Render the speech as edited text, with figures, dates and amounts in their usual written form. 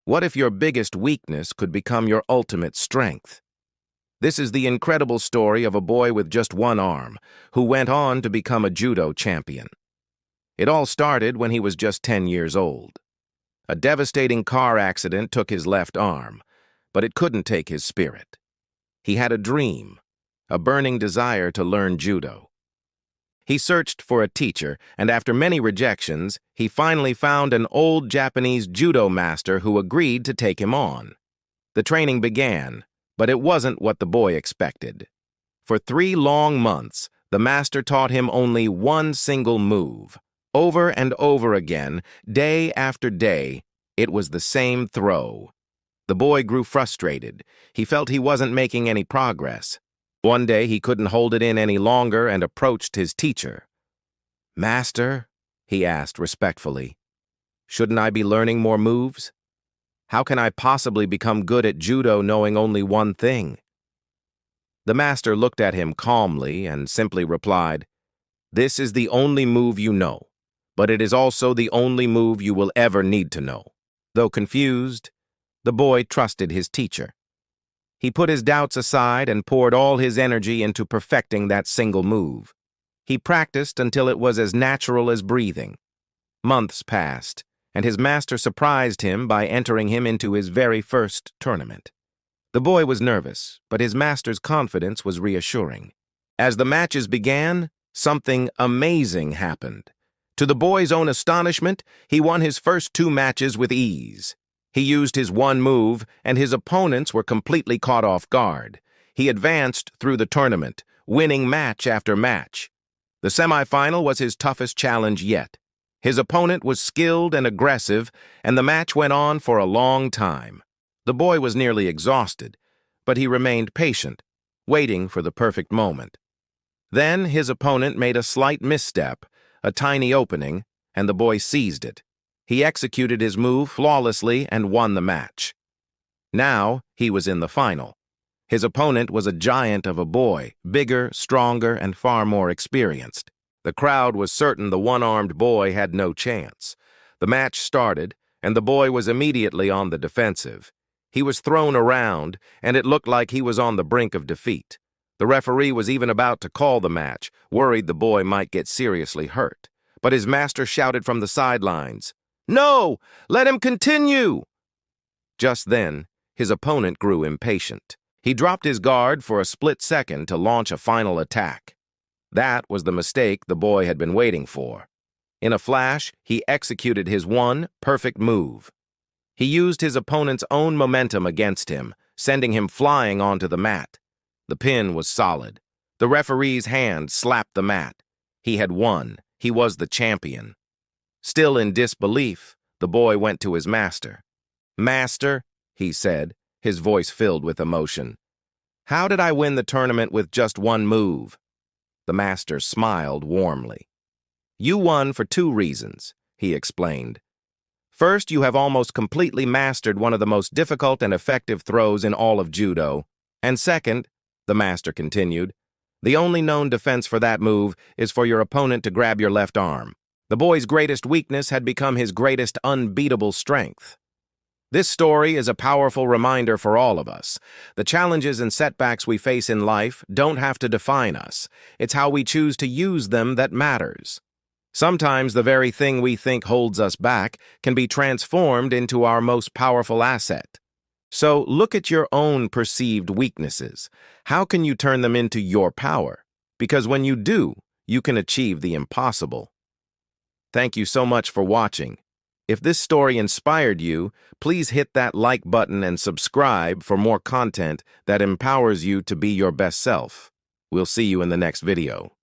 What if your biggest weakness could become your ultimate strength? This is the incredible story of a boy with just one arm, who went on to become a judo champion. It all started when he was just 10 years old. A devastating car accident took his left arm, but it couldn't take his spirit. He had a dream, a burning desire to learn judo. He searched for a teacher, and after many rejections, he finally found an old Japanese judo master who agreed to take him on. The training began, but it wasn't what the boy expected. For 3 long months, the master taught him only one single move. Over and over again, day after day, it was the same throw. The boy grew frustrated. He felt he wasn't making any progress. One day, he couldn't hold it in any longer and approached his teacher. "Master," he asked respectfully, "shouldn't I be learning more moves? How can I possibly become good at judo knowing only one thing?" The master looked at him calmly and simply replied, "This is the only move you know, but it is also the only move you will ever need to know." Though confused, the boy trusted his teacher. He put his doubts aside and poured all his energy into perfecting that single move. He practiced until it was as natural as breathing. Months passed, and his master surprised him by entering him into his very first tournament. The boy was nervous, but his master's confidence was reassuring. As the matches began, something amazing happened. To the boy's own astonishment, he won his first 2 matches with ease. He used his one move, and his opponents were completely caught off guard. He advanced through the tournament, winning match after match. The semifinal was his toughest challenge yet. His opponent was skilled and aggressive, and the match went on for a long time. The boy was nearly exhausted, but he remained patient, waiting for the perfect moment. Then his opponent made a slight misstep, a tiny opening, and the boy seized it. He executed his move flawlessly and won the match. Now he was in the final. His opponent was a giant of a boy, bigger, stronger, and far more experienced. The crowd was certain the one-armed boy had no chance. The match started, and the boy was immediately on the defensive. He was thrown around, and it looked like he was on the brink of defeat. The referee was even about to call the match, worried the boy might get seriously hurt. But his master shouted from the sidelines, "No! Let him continue!" Just then, his opponent grew impatient. He dropped his guard for a split second to launch a final attack. That was the mistake the boy had been waiting for. In a flash, he executed his one perfect move. He used his opponent's own momentum against him, sending him flying onto the mat. The pin was solid. The referee's hand slapped the mat. He had won. He was the champion. Still in disbelief, the boy went to his master. "Master," he said, his voice filled with emotion, "how did I win the tournament with just one move?" The master smiled warmly. "You won for 2 reasons," he explained. "First, you have almost completely mastered one of the most difficult and effective throws in all of judo. And second," the master continued, "the only known defense for that move is for your opponent to grab your left arm." The boy's greatest weakness had become his greatest unbeatable strength. This story is a powerful reminder for all of us. The challenges and setbacks we face in life don't have to define us. It's how we choose to use them that matters. Sometimes the very thing we think holds us back can be transformed into our most powerful asset. So look at your own perceived weaknesses. How can you turn them into your power? Because when you do, you can achieve the impossible. Thank you so much for watching. If this story inspired you, please hit that like button and subscribe for more content that empowers you to be your best self. We'll see you in the next video.